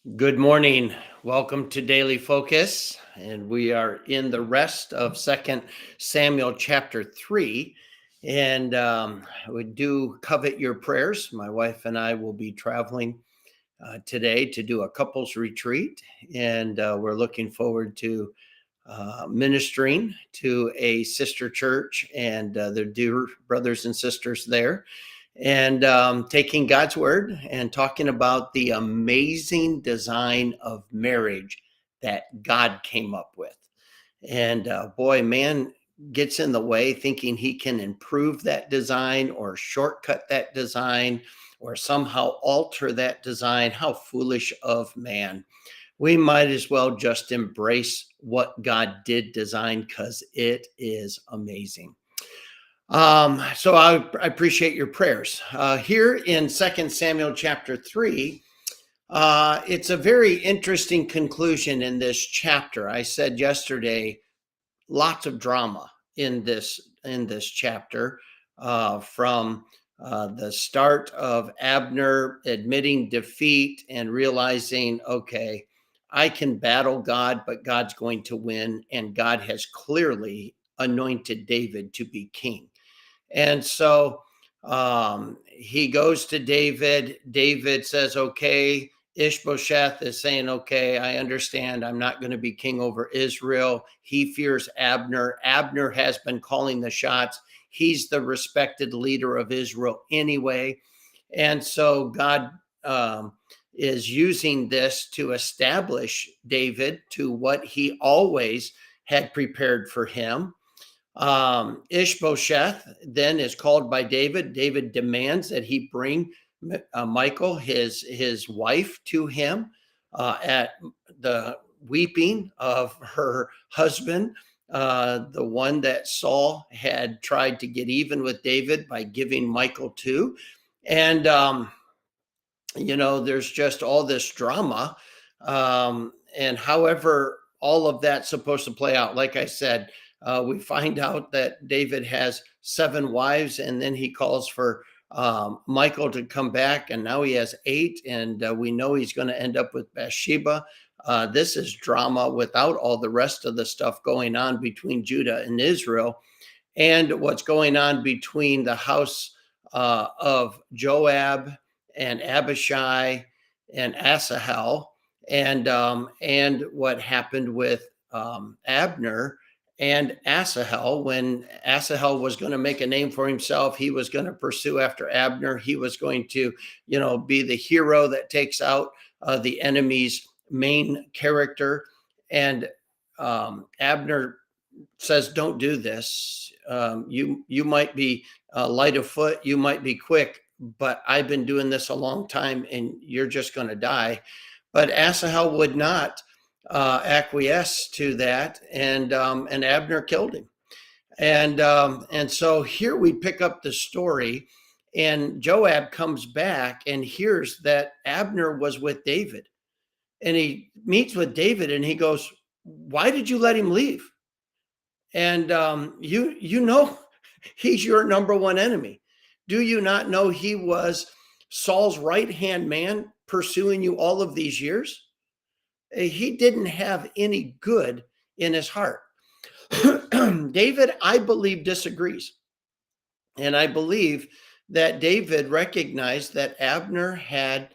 Good morning. Welcome to Daily Focus. And we are in the rest of Second Samuel chapter 3. And we do covet your prayers. My wife and I will be traveling today to do a couples retreat. And we're looking forward to ministering to a sister church and their dear brothers and sisters there, and taking God's word and talking about the amazing design of marriage that God came up with. And boy, man gets in the way thinking he can improve that design or shortcut that design or somehow alter that design. How foolish of man. We might as well just embrace what God did design because it is amazing. So I appreciate your prayers. Here in Second Samuel chapter 3, it's a very interesting conclusion in this chapter. I said yesterday, lots of drama in this chapter, from the start of Abner admitting defeat and realizing, okay, I can battle God, but God's going to win, and God has clearly anointed David to be king. And so he goes to David. David says, okay. Ishbosheth is saying, okay, I understand. I'm not going to be king over Israel. He fears Abner. Abner has been calling the shots. He's the respected leader of Israel anyway. And so God is using this to establish David to what he always had prepared for him. Ishbosheth then is called by David. David demands that he bring Michal, his wife, to him at the weeping of her husband, the one that Saul had tried to get even with David by giving Michal to. And, there's just all this drama. And however, all of that's supposed to play out, like I said, we find out that David has 7 wives, and then he calls for Michal to come back, and now he has 8, and we know he's going to end up with Bathsheba. This is drama without all the rest of the stuff going on between Judah and Israel, and what's going on between the house of Joab and Abishai and Asahel, and what happened with Abner and Asahel. When Asahel was going to make a name for himself, he was going to pursue after Abner. He was going to, be the hero that takes out the enemy's main character. And Abner says, "Don't do this. You might be light of foot, you might be quick, but I've been doing this a long time, and you're just going to die." But Asahel would not acquiesce to that, and Abner killed him. And so here we pick up the story, and Joab comes back and hears that Abner was with David, and he meets with David, and he goes, "Why did you let him leave? And you know he's your number one enemy. Do you not know he was Saul's right hand man pursuing you all of these years?" He didn't have any good in his heart. David, I believe, disagrees. And I believe that David recognized that Abner had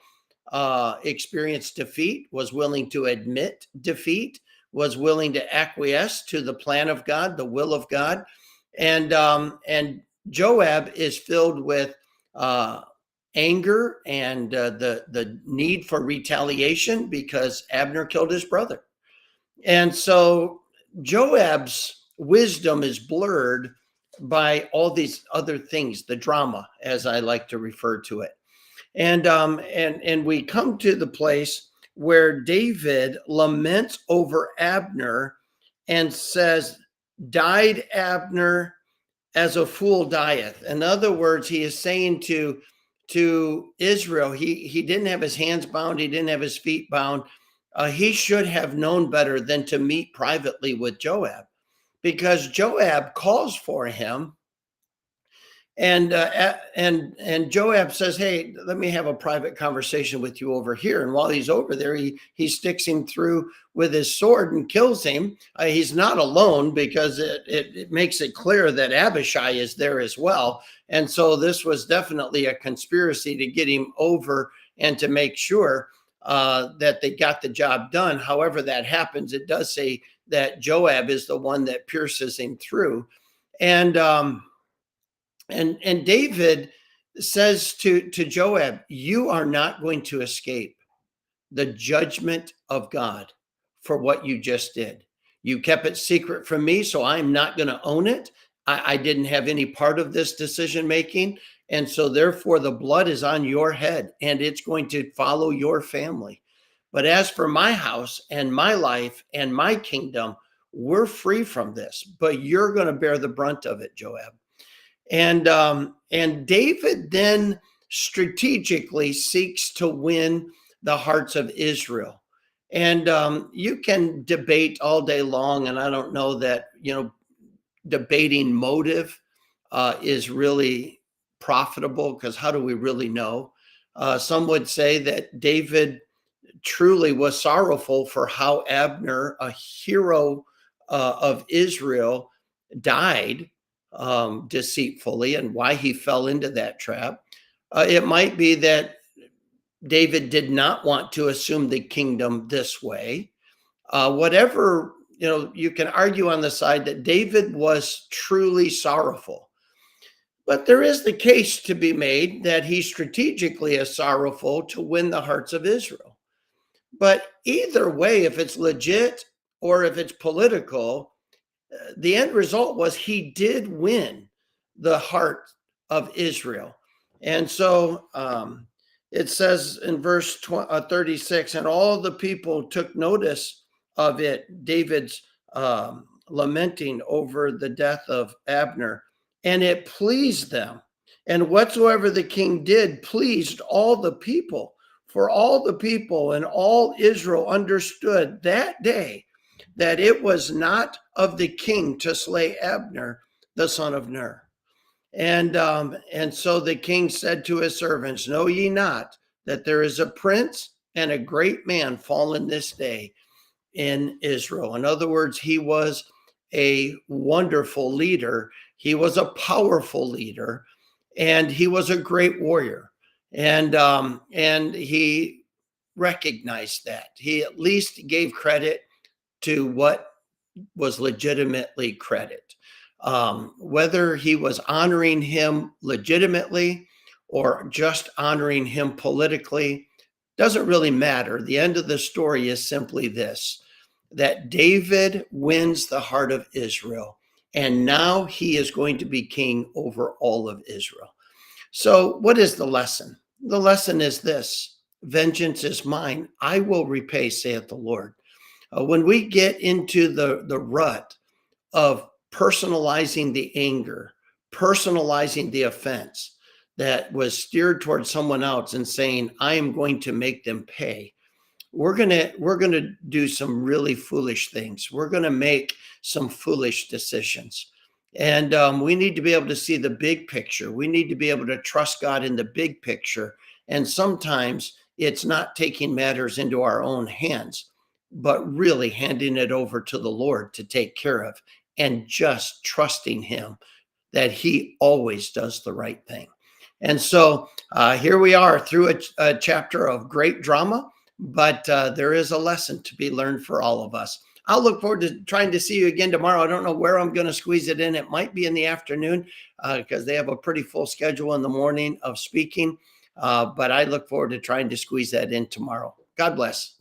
experienced defeat, was willing to admit defeat, was willing to acquiesce to the plan of God, the will of God. And Joab is filled with anger and the need for retaliation because Abner killed his brother. And so Joab's wisdom is blurred by all these other things, the drama, as I like to refer to it. And we come to the place where David laments over Abner and says, "Died Abner as a fool dieth." In other words, he is saying to Israel, he didn't have his hands bound, he didn't have his feet bound. He should have known better than to meet privately with Joab, because Joab calls for him And Joab says, "Hey, let me have a private conversation with you over here." And while he's over there, he sticks him through with his sword and kills him. He's not alone, because it makes it clear that Abishai is there as well. And so this was definitely a conspiracy to get him over and to make sure that they got the job done. However that happens, it does say that Joab is the one that pierces him through. And David says to Joab, "You are not going to escape the judgment of God for what you just did. You kept it secret from me, so I'm not going to own it. I didn't have any part of this decision making. And so therefore the blood is on your head, and it's going to follow your family. But as for my house and my life and my kingdom, we're free from this, but you're going to bear the brunt of it, Joab." And David then strategically seeks to win the hearts of Israel. And you can debate all day long, and I don't know that debating motive is really profitable, because how do we really know? Some would say that David truly was sorrowful for How Abner, a hero of Israel, died deceitfully, and why he fell into that trap. It might be that David did not want to assume the kingdom this way. Whatever, you can argue on the side that David was truly sorrowful. But there is the case to be made that he strategically is sorrowful to win the hearts of Israel. But either way, if it's legit or if it's political, the end result was he did win the heart of Israel. And so it says in verse 36, and all the people took notice of it, David's lamenting over the death of Abner, and it pleased them. And whatsoever the king did pleased all the people, for all the people and all Israel understood that day that it was not of the king to slay Abner, the son of Ner. And so the king said to his servants, "Know ye not that there is a prince and a great man fallen this day in Israel?" In other words, he was a wonderful leader. He was a powerful leader, and he was a great warrior. And he recognized that. He at least gave credit to what was legitimately credit. Whether he was honoring him legitimately or just honoring him politically doesn't really matter. The end of the story is simply this, that David wins the heart of Israel, and now he is going to be king over all of Israel. So what is the lesson? The lesson is this: vengeance is mine, I will repay, saith the Lord. When we get into the rut of personalizing the anger, personalizing the offense that was steered towards someone else and saying, I am going to make them pay, we're gonna do some really foolish things. We're gonna make some foolish decisions. And we need to be able to see the big picture. We need to be able to trust God in the big picture. And sometimes it's not taking matters into our own hands, but really handing it over to the Lord to take care of, and just trusting him that he always does the right thing. And so here we are through a chapter of great drama, but there is a lesson to be learned for all of us. I'll look forward to trying to see you again tomorrow. I don't know where I'm going to squeeze it in. It might be in the afternoon because they have a pretty full schedule in the morning of speaking. But I look forward to trying to squeeze that in tomorrow. God bless.